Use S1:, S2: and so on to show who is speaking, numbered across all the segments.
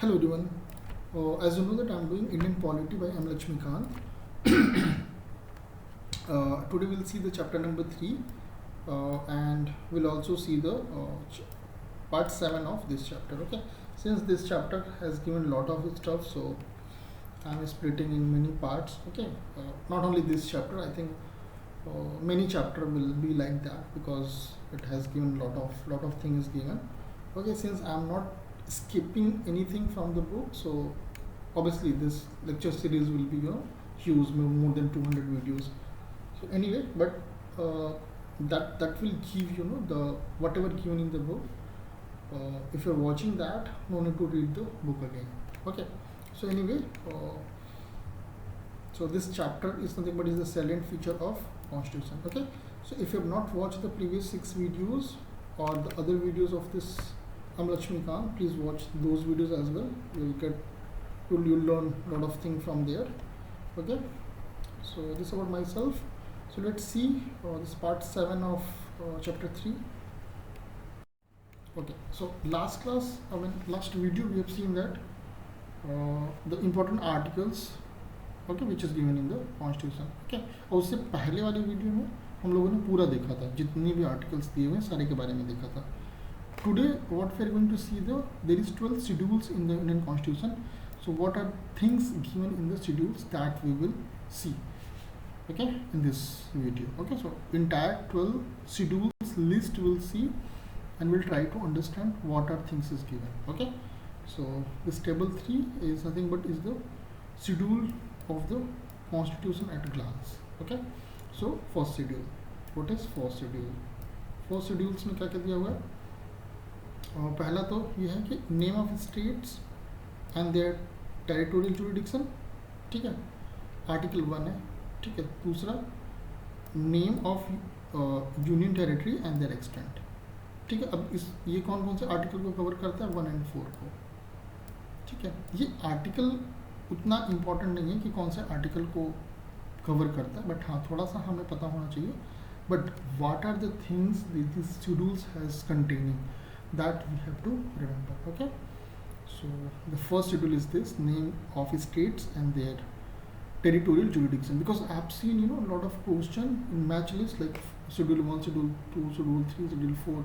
S1: Hello everyone. As you know that I'm doing Indian Polity by M. Lakshmikant. Today we'll see the chapter number 3 and we'll also see the part 7 of this chapter. Okay. Since this chapter has given a lot of stuff, so I'm splitting in many parts. Okay. Not only this chapter, I think many chapter will be like that because it has given lot of things given. Okay. Since I'm not skipping anything from the book, so obviously this lecture series will be huge, more than 200 videos. So anyway, but that will give the whatever given in the book. If you're watching that, no need to read the book again. Okay. So anyway, so this chapter is nothing but is the salient feature of Constitution. Okay. So if you have not watched the previous 6 videos or the other videos of this Lakshmikant, please watch those videos as well. You'll learn a lot of things from there. Okay. So this is about myself. So let's see this part 7 of chapter 3. Okay. So last video we have seen that the important articles, okay, which is given in the Constitution. Okay. और उससे पहले वाली video में हम लोगों ने पूरा देखा था, जितनी भी आर्टिकल्स दिए हुए सारे के बारे में देखा था. Today what we are going to see, there is 12 schedules in the Indian Constitution. So what are things given in the schedules that we will see, okay, in this video. Okay, so entire 12 schedules list we'll see and we'll try to understand what are things is given. Okay, so this table 3 is nothing but is the schedule of the Constitution at a glance. Okay, so first schedule, what is first schedule? First schedules में क्या क्या दिया हुआ है? पहला तो ये है कि name of states and their territorial jurisdiction, ठीक है, आर्टिकल 1 है. ठीक है. दूसरा name of union territory and their extent. ठीक है. अब ये कौन कौन से आर्टिकल को कवर करता है? 1 और 4 को. ठीक है. ये आर्टिकल उतना इम्पोर्टेंट नहीं है कि कौन से आर्टिकल को कवर करता है, बट हाँ थोड़ा सा हमें पता होना चाहिए. But what are the things this schedules has containing, that we have to remember. Okay, so the first schedule is this name of states and their territorial jurisdiction, because I have seen a lot of question in match list like schedule 1, schedule 2, schedule 3, schedule 4.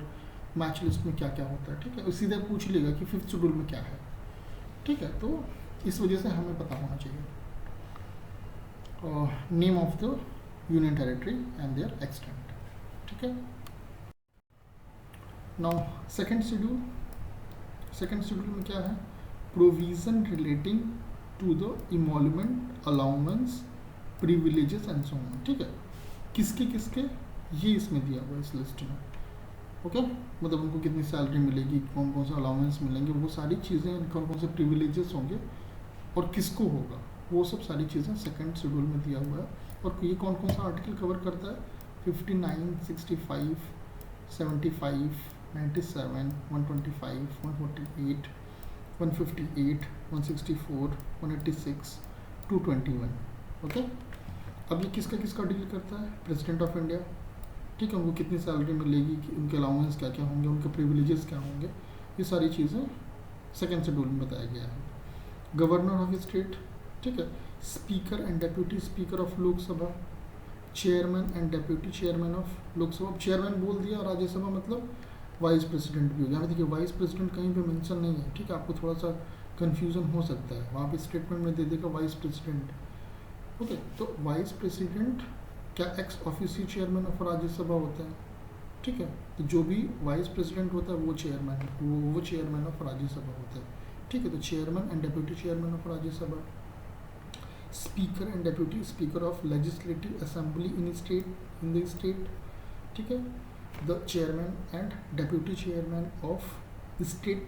S1: Match list में क्या क्या होता है. ठीक है. सीधे पूछ लेगा कि 5th शेड्यूल में क्या है. ठीक है. तो इस वजह से हमें पता होना चाहिए name of the union territory and their extent. ठीक है. नाउ सेकेंड शेड्यूल में क्या है? Provision relating to the emolument, allowance, privileges and so on. ठीक है. किसके किसके ये इसमें दिया हुआ है इस लिस्ट में. ओके, मतलब उनको कितनी सैलरी मिलेगी, कौन कौन से अलाउंस मिलेंगे, वो सारी चीज़ें, कौन कौन से प्रिविलेजेस होंगे और किसको होगा, वो सब सारी चीज़ें सेकेंड शेड्यूल में दिया हुआ है. और ये कौन कौन सा आर्टिकल कवर करता है? 59, 65, 75, 97, 125, 148, 158, 164, 186, 221. ओके. अब ये किसका किसका डील करता है? President of India. ठीक है. उनको कितनी सैलरी मिलेगी, उनके अलाउंस क्या क्या होंगे, उनके प्रिविलेजेस क्या होंगे, ये सारी चीज़ें सेकेंड शेड्यूल में बताया गया है. Governor of state. ठीक है. Speaker and deputy speaker of Lok Sabha, chairman and deputy chairman of Lok Sabha. Chairman बोल दिया, राज्यसभा मतलब वाइस प्रेसिडेंट भी हो गया. देखिए वाइस प्रेसिडेंट कहीं पे मेंशन नहीं है. ठीक है. आपको थोड़ा सा कंफ्यूजन हो सकता है, वहाँ पे स्टेटमेंट में दे देगा वाइस प्रेसिडेंट. ओके. तो वाइस प्रेसिडेंट क्या x official chairman of Rajya Sabha होता है. ठीक है. तो जो भी वाइस प्रेसिडेंट होता है वो चेयरमैन ऑफ राज्यसभा होता है. ठीक है. तो chairman and deputy chairman of Rajya Sabha, speaker and deputy speaker of legislative assembly in the state. ठीक है. The chairman and deputy chairman of state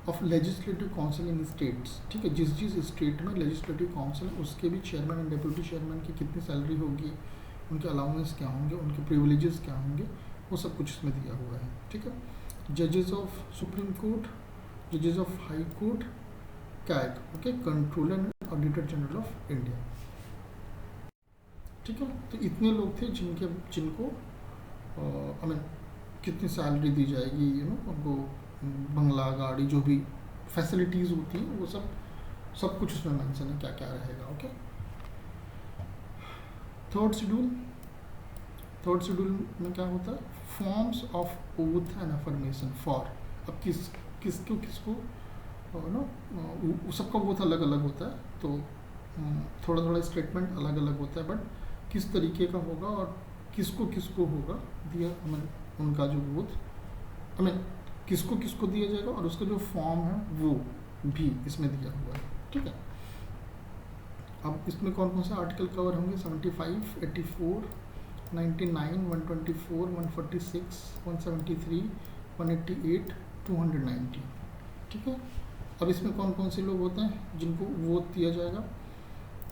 S1: of legislative council in states. ठीक है. जिस स्टेट में लेजिस्लेटिव काउंसिल है उसके भी चेयरमैन एंड डेप्यूटी चेयरमैन की कितनी सैलरी होगी, उनके अलाउंस क्या होंगे, उनके प्रिविलेजेस क्या होंगे, वो सब कुछ इसमें दिया हुआ है. ठीक है. जजेस ऑफ सुप्रीम कोर्ट, जजेस of high court, CAG. Okay. Controller and auditor general of India. ठीक है. तो इतने लोग थे जिनको कितनी सैलरी दी जाएगी, उनको बंगला, गाड़ी, जो भी फैसिलिटीज़ होती हैं वो सब कुछ उसमें मेंशन है क्या क्या रहेगा। ओके, थर्ड शेड्यूल में क्या होता है, forms of oath and affirmation for. अब किसको नो सबका ओथ अलग अलग होता है, तो थोड़ा थोड़ा स्टेटमेंट अलग अलग होता है, बट किस तरीके का होगा और किसको होगा दिया, उनका जो ओथ किसको दिया जाएगा और उसका जो फॉर्म है वो भी इसमें दिया हुआ है। ठीक है, अब इसमें कौन कौन से आर्टिकल कवर होंगे, 75, 84, 99, 124, 146, 173, 188, 290। ठीक है, अब इसमें कौन कौन से लोग होते हैं जिनको वोट दिया जाएगा,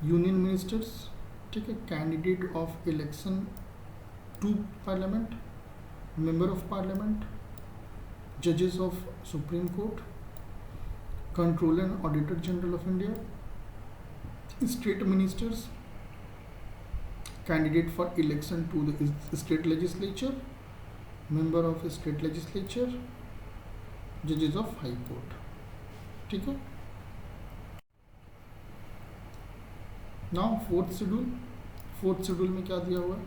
S1: यूनियन मिनिस्टर्स, ठीक है, candidate of election to parliament, member of parliament, जजेस of supreme court, controller and auditor general of India, state ministers, candidate for election to the state legislature, member of state legislature, judges of high court। ठीक है, now fourth schedule में क्या दिया हुआ है,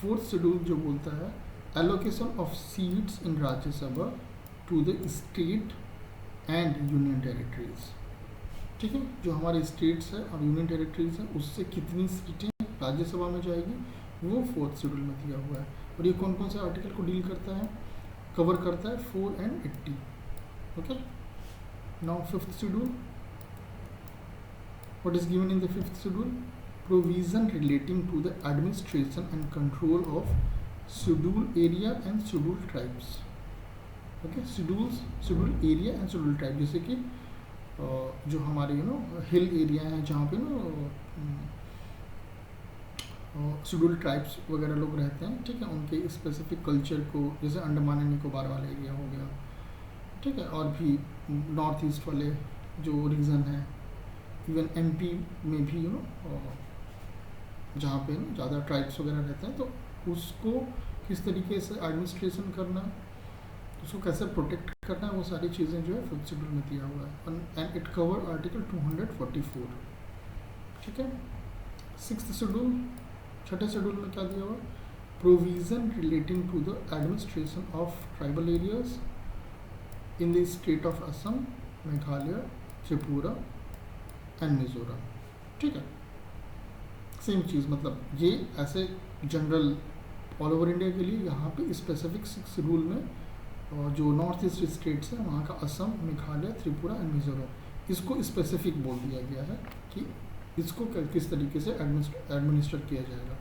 S1: fourth schedule जो बोलता है allocation of seats in Rajya Sabha to the state and union territories. ठीक है, जो हमारे स्टेट्स है और यूनियन टेरिटरीज है उससे कितनी सीटें राज्यसभा में जाएगी वो फोर्थ शेड्यूल में दिया हुआ है। और ये कौन कौन से आर्टिकल को डील करता है, कवर करता है, 4 and 80। Okay, now fifth schedule, what is given in the fifth schedule, provision relating to the administration and control of schedule area and schedule tribes. Okay, schedule area and schedule tribe, जैसे कि जो हमारे hill area हैं जहाँ पे schedule tribes वगैरह लोग रहते हैं। ठीक है, उनके स्पेसिफिक कल्चर को, जैसे अंडमान एंड निकोबार वाला एरिया हो गया, ठीक है, और भी नॉर्थ ईस्ट वाले जो रीजन है, इवन एमपी में भी जहाँ पे ज़्यादा ट्राइब्स वगैरह रहते हैं, तो उसको किस तरीके से एडमिनिस्ट्रेशन करना, उसको कैसे प्रोटेक्ट करना है, वो सारी चीज़ें जो है फिफ्थ शेड्यूल में दिया हुआ है, एंड इट कवर आर्टिकल 244। ठीक है, सिक्स्थ शेड्यूल, छठे शेड्यूल में क्या दिया हुआ, provision relating to the administration of tribal areas in the state of Assam, Meghalaya, Tripura and Mizoram. ठीक है, सेम चीज़, मतलब ये ऐसे जनरल ऑल ओवर इंडिया के लिए, यहाँ पे स्पेसिफिक सिक्स शेड्यूल में जो नॉर्थ ईस्ट स्टेट्स हैं वहाँ का असम, मेघालय, त्रिपुरा एंड मिजोरम, इसको स्पेसिफिक बोल दिया गया है कि इसको किस तरीके से एडमिनिस्टर किया जाएगा।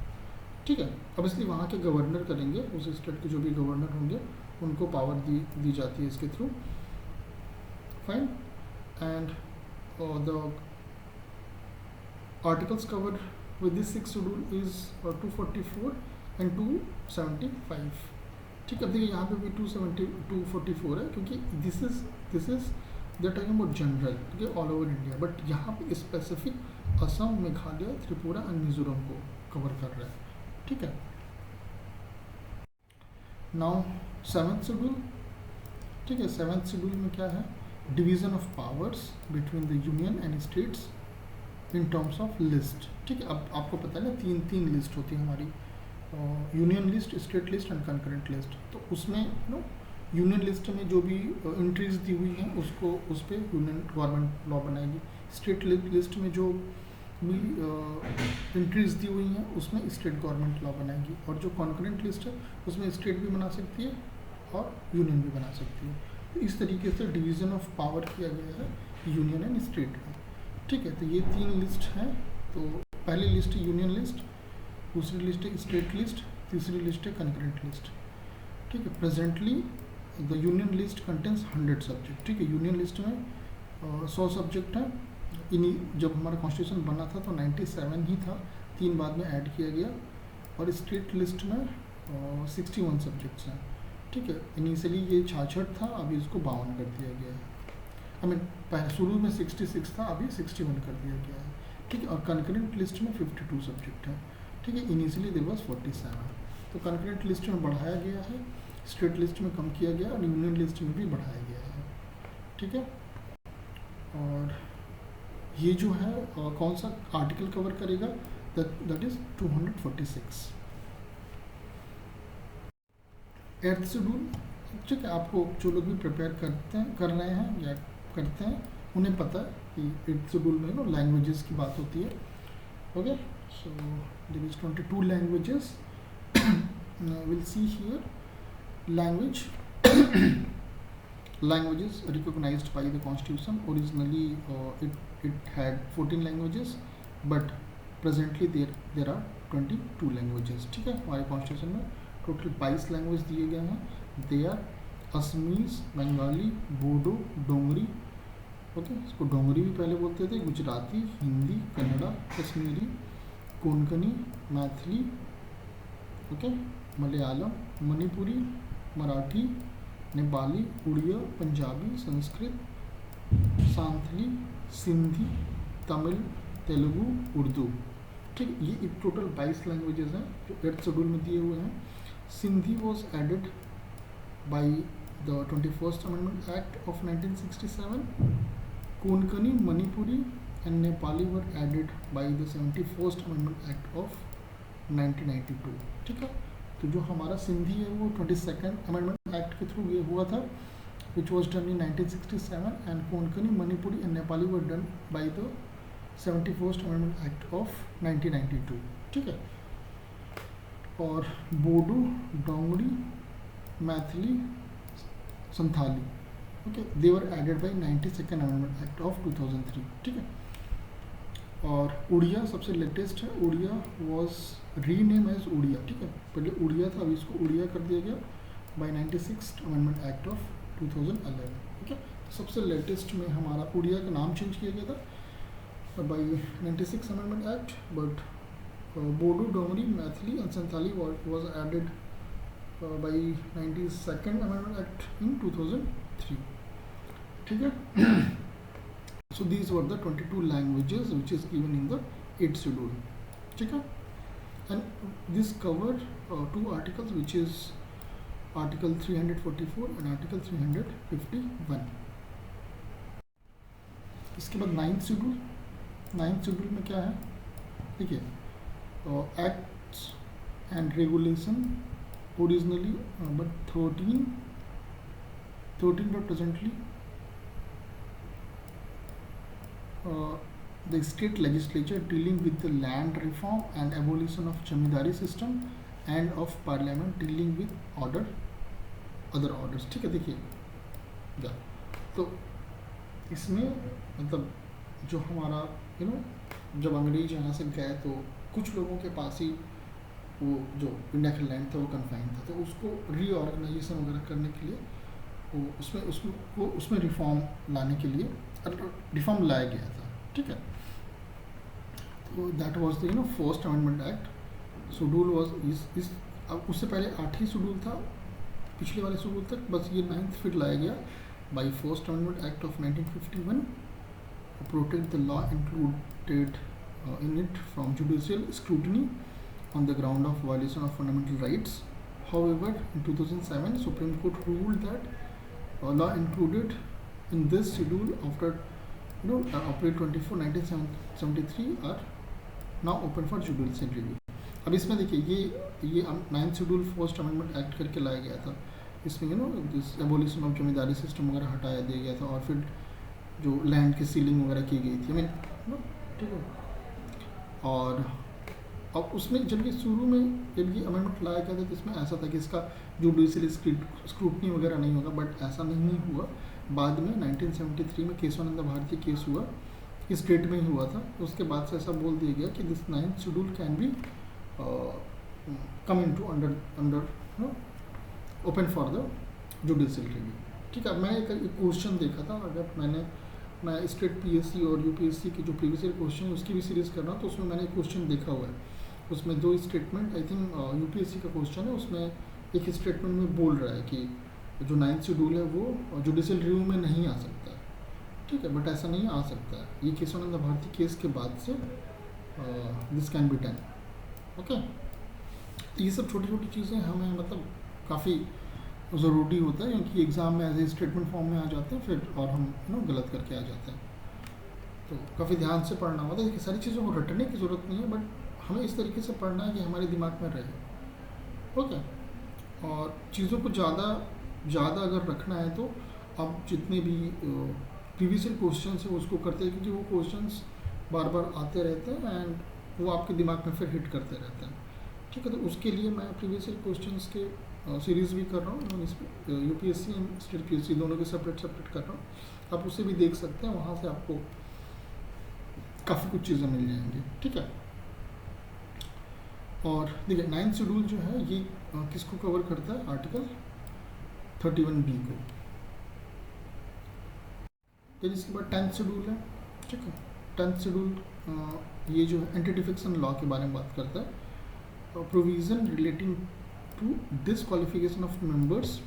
S1: ठीक है, अब इसलिए वहाँ के गवर्नर करेंगे, उस स्टेट के जो भी गवर्नर होंगे उनको पावर दी जाती है इसके through. Fine, and the articles covered with this six schedule is 244 and 275। ठीक है, अब देखिए यहाँ पे भी 244 है, क्योंकि this is they are talking about general, ठीक है, ऑल ओवर इंडिया, बट यहाँ पे स्पेसिफिक असम, मेघालय, त्रिपुरा एंड मिजोरम को कवर कर रहा है। ठीक है, नाउ सेवन्थ शेड्यूल। ठीक है, सेवन्थ शेड्यूल में क्या है, division of powers between the union and states in terms of list. ठीक है, अब आपको पता है ना तीन लिस्ट होती है हमारी, union list, state list and concurrent list. तो उसमें यूनियन लिस्ट में जो भी एंट्रीज दी हुई हैं उसको उस पर यूनियन गवर्नमेंट लॉ बनाएगी। स्टेट लिस्ट में जो भी एंट्रीज दी हुई हैं उसमें स्टेट गवर्नमेंट लॉ बनाएगी, और जो कॉन्करेंट लिस्ट है उसमें स्टेट भी बना सकती है और यूनियन भी बना सकती है। तो इस तरीके से डिवीज़न ऑफ पावर किया गया है यूनियन एंड स्टेट में। ठीक है, तो ये तीन लिस्ट हैं। तो पहली लिस्ट है यूनियन लिस्ट, दूसरी लिस्ट है स्टेट लिस्ट, तीसरी लिस्ट है कंकरेंट लिस्ट। ठीक है, presently the union list contains 100 subject. ठीक है, यूनियन लिस्ट में 100 सब्जेक्ट हैं। इन्हीं जब हमारा कॉन्स्टिट्यूशन बना था तो 97 ही था, 3 बाद में ऐड किया गया, और स्टेट लिस्ट में 61 सब्जेक्ट्स हैं। ठीक है, इनिशियली ये 66 था, अभी इसको 52 कर दिया गया है। शुरू में 66 था, अभी 61 कर दिया गया है। ठीक है, और कंकरेंट लिस्ट में 52 सब्जेक्ट हैं। ठीक है, इनिशियली देयर वाज 47, तो कंकरेंट लिस्ट में बढ़ाया गया है, स्टेट लिस्ट में कम किया गया और यूनियन लिस्ट में भी बढ़ाया गया है। ठीक है, और ये जो है कौन सा आर्टिकल कवर करेगा, दैट इज 246। एर्थ शेड्यूल, ठीक है, आपको जो लोग भी प्रिपेयर कर रहे हैं या करते हैं उन्हें पता है कि एर्थ शेड्यूल में नो लैंग्वेजेस की बात होती है। Okay, so there is 22 languages. Will see here language languages recognized by the constitution. Originally it had 14 languages, but presently there are 22 languages। ठीक है, हमारे कॉन्स्टिट्यूशन में टोटल 22 लैंग्वेज दिए गए हैं। They are Assamese, Bengali, Bodo, Dongri, okay, इसको डोंगरी भी पहले बोलते थे, गुजराती, हिंदी, कन्नड़ा, कश्मीरी, कोंकणी, मैथिली, ओके, मलयालम, मणिपुरी, मराठी, नेपाली, उड़िया, पंजाबी, संस्कृत, सांथली, सिंधी, तमिल, तेलुगु, उर्दू। ठीक, ये टोटल 22 लैंग्वेजेस हैं जो एर्थ शेड्यूल में दिए हुए हैं। Sindhi was added by the 21st amendment act of 1967। Konkani, Manipuri and Nepali were added by the 71st amendment act of 1992। ठीक है, तो जो हमारा सिंधी है वो 22nd अमेंडमेंट एक्ट के थ्रू ये हुआ था, which was done in 1967, and Konkani, Manipuri and Nepali were done by the 71st amendment act of 1992। ठीक है, और बोडो, डोंगरी, Maithili, Santhali, okay, they were added by 92nd amendment act of 2003। ठीक है, और उड़िया सबसे लेटेस्ट है। Oriya was rename as Odia. ठीक है, पहले उड़िया था, अभी इसको उड़िया कर दिया गया bye 96th amendment act of 2011। ठीक है, तो सबसे लेटेस्ट में हमारा उड़िया का नाम चेंज किया गया था by 96th amendment act, but Bodo, Dongri, Maithili and Santhali was added by 92nd amendment act in 2003। ठीक है, so these were the 22 languages which is given in the 8th schedule। ठीक है, and this covered 2 articles, which is article 344 and article 351। इसके बाद 9th schedule। 9th schedule में क्या है, ठीक है, acts and regulation originally, but 13 but presently the state legislature dealing with the land reform and abolition of zamindari system and of parliament dealing with other orders। ठीक है, देखिए तो इसमें मतलब जो हमारा जब अंग्रेज यहाँ से गए तो कुछ लोगों के पास ही वो जो इंडिया का लैंड था वो कन्फाइन था, तो उसको रीऑर्गेनाइजेशन वगैरह करने के लिए वो उसमें रिफॉर्म लाने के लिए रिफॉर्म लाया गया था। ठीक है, तो that was the first amendment act. Schedule was इस अब उससे पहले 8 ही शेड्यूल था, पिछले वाले शेड्यूल तक, बस ये 9th फिर लाया गया by first amendment act of 1951। Protect the law included in it from judicial scrutiny on the ground of violation of fundamental rights। However, in 2007, Supreme Court ruled that law included in this schedule after April 24, 1973 are now open for judicial review। अब इसमें देखिए ये 9th schedule first amendment act करके लाया गया था। इसमें this abolition of zamindari system वगैरह हटाया दिया गया था, और फिर जो लैंड की सीलिंग वगैरह की गई थी, ठीक है। और अब उसमें जब ये शुरू में जब ये अमेंडमेंट लाया गया था तो इसमें ऐसा था कि इसका जुडिशियल स्क्रूटनी वगैरह नहीं होगा, बट ऐसा नहीं हुआ। बाद में 1973 में केशवानंद भारती केस हुआ, इस स्टेट में ही हुआ था, उसके बाद से ऐसा बोल दिया गया कि this 9th schedule can be come in to under open for the judicial review. ठीक है, मैं एक क्वेश्चन देखा था, अगर मैं स्टेट पीएससी और यूपीएससी की जो प्रीवियस ईयर क्वेश्चन है उसकी भी सीरीज कर रहा हूँ, तो उसमें मैंने एक क्वेश्चन देखा हुआ है, उसमें 2 स्टेटमेंट, आई थिंक यूपीएससी का क्वेश्चन है, उसमें एक स्टेटमेंट में बोल रहा है कि जो 9th शेड्यूल है वो जुडिशियल रिव्यू में नहीं आ सकता है। ठीक है, बट ऐसा नहीं आ सकता है, ये केशवानंद भारती केस के बाद से this can be done. Okay, तो ये सब छोटी छोटी चीज़ें हमें मतलब काफ़ी ज़रूरी होता है, क्योंकि एग्ज़ाम में एज ए स्टेटमेंट फॉर्म में आ जाते हैं फिर, और हम गलत करके आ जाते हैं। तो काफ़ी ध्यान से पढ़ना होता है। देखिए सारी चीज़ों को रटने की ज़रूरत नहीं है, बट हमें इस तरीके से पढ़ना है कि हमारे दिमाग में रहे। ओके, और चीज़ों को ज़्यादा अगर रखना है तो आप जितने भी प्रीवियस क्वेश्चन है उसको करते हैं, क्योंकि वो क्वेश्चंस बार बार आते रहते हैं एंड वो आपके दिमाग में फिर हिट करते रहते हैं। ठीक है, तो उसके लिए मैं प्रीवियस क्वेश्चंस के सीरीज़ भी कर रहा हूँ, इस पर यूपीएससी एंड स्टेट पीएससी दोनों के सेपरेट कर रहा हूँ। आप उसे भी देख सकते हैं, वहाँ से आपको काफ़ी कुछ चीज़ें मिल जाएंगी। ठीक है, और देखिए 9th शेड्यूल जो है ये किसको कवर करता है, आर्टिकल 31B को। फिर इसके बाद 10th शेड्यूल है। ठीक है, 10th शेड्यूल ये जो है एंटी डिफेक्शन लॉ के बारे में बात करता है। Provision relating to disqualification of members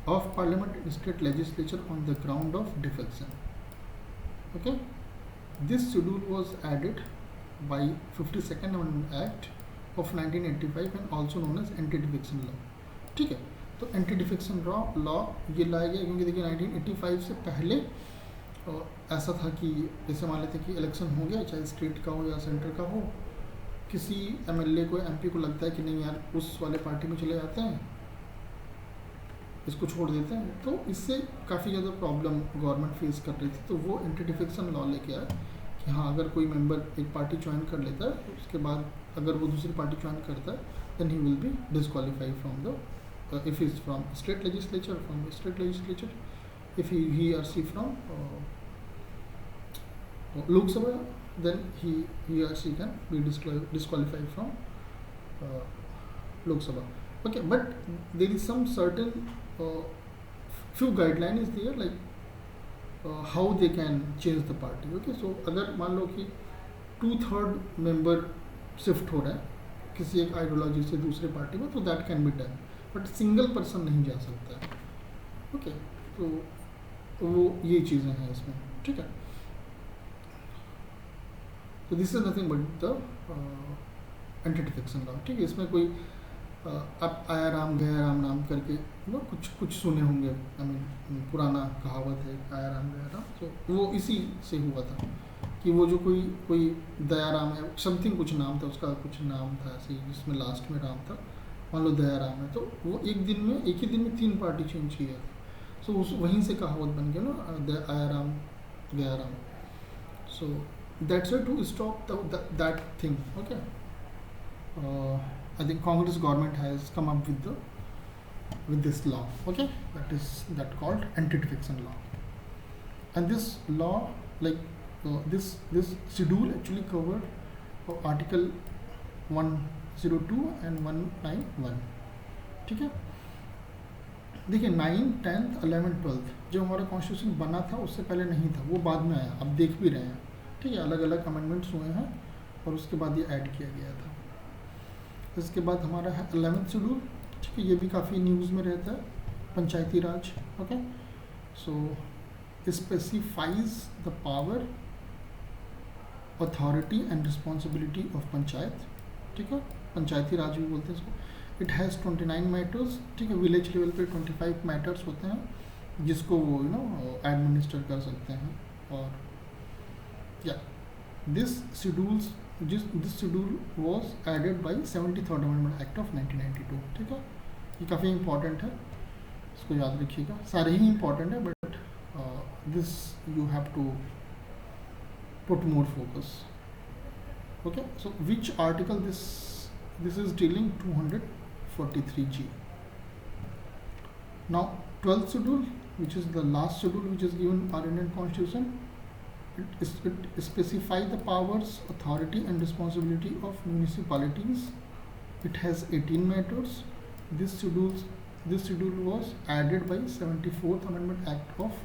S1: of parliament and state legislature on the ground of defection. Okay, this schedule was added by 52nd Amendment Act of 1985 and also known as anti defection law. ठीक है, तो anti defection law ये लाया गया क्योंकि देखिए 1985 से पहले ऐसा था कि जैसे मान लेते कि इलेक्शन हो गया, चाहे स्टेट का हो या सेंटर का हो, किसी एमएलए को एमपी को लगता है कि नहीं यार उस वाले पार्टी में चले जाते हैं, इसको छोड़ देते हैं, तो इससे काफ़ी ज़्यादा प्रॉब्लम गवर्नमेंट फेस कर रही थी। तो वो एंटी डिफेक्शन लॉ लेके आया कि हाँ अगर कोई मेंबर एक पार्टी ज्वाइन कर लेता है तो उसके बाद अगर वो दूसरी पार्टी ज्वाइन करता है then he will be disqualified from the if is from state legislature if he or she from Lok Sabha, then he or she can be disqualified from Lok Sabha. Okay, but there is some certain few guidelines is there, like how they can change the party. Okay, so अगर मान लो कि 2/3 member shift हो रहा है किसी एक ideology से दूसरे पार्टी में, तो that can be done, but single person नहीं जा सकता है। ओके, तो वो ये चीज़ें हैं इसमें। ठीक है, तो this is nothing but the anti defection law. ठीक है, इसमें कोई आप आया राम गया राम नाम करके कुछ सुने होंगे, आई मीन पुराना कहावत है आया राम गया राम, तो वो इसी से हुआ था कि वो जो कोई दया राम है समथिंग कुछ नाम था उसका, कुछ नाम था ऐसे जिसमें लास्ट में राम था, मान लो दया राम है, तो वो एक ही दिन में 3 पार्टी चेंज किया था। सो उस वहीं से कहावत बन गया ना, आया राम गया Ram. So that's to stop that thing. Okay, I think Congress government has come up with this law. Okay, that called anti-defection law, and this law, like this schedule actually covered article 102 and 191. ठीक है, देखिए 9, 10th, 11th, 12th जो हमारा constitution बना था उससे पहले नहीं था, वो बाद में आया, अब देख भी रहे हैं। ठीक है, अलग अलग अमेंडमेंट्स हुए हैं और उसके बाद ये ऐड किया गया था। इसके बाद हमारा है 11th शेड्यूल। ठीक है, ये भी काफ़ी न्यूज़ में रहता है, Panchayati Raj. Okay, so specifies the power, authority and responsibility of panchayat. ठीक है, पंचायती राज भी बोलते हैं इसको। It has 29 matters. ठीक है, विलेज लेवल पे 25 मैटर्स होते हैं जिसको वो एडमिनिस्टर कर सकते हैं। और या this schedule was added by 73rd Amendment Act of 1992. ठीक है, ये काफ़ी इंपॉर्टेंट है, इसको याद रखिएगा। सारे ही इंपॉर्टेंट है but this you have to put more focus. Okay, so which article this is dealing 243G. Now 12th schedule, which is the last schedule which is given our Indian Constitution. It specifies the powers, authority and responsibility of municipalities. It has 18 matters. This schedule was added by 74th Amendment Act of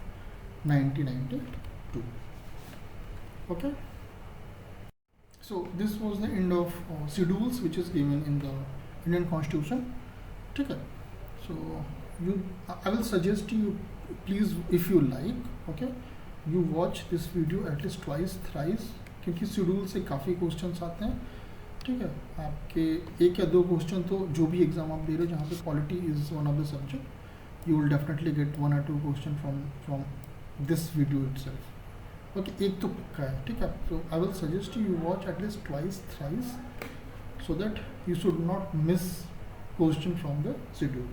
S1: 1992. Okay, so this was the end of schedules which is given in the Indian Constitution. ठीक है, so I will suggest you, please, if you like, okay, you watch this video at least twice, thrice, क्योंकि schedule से काफ़ी questions आते हैं। ठीक है, आपके 1 या 2 क्वेश्चन तो जो भी एग्ज़ाम आप दे रहे हो जहाँ पे polity is one of the subject, you will definitely get 1 or 2 question from this video itself. Okay, एक तो पक्का है, ठीक है। So I will suggest you watch at least twice thrice, so that you should not miss question from the schedule.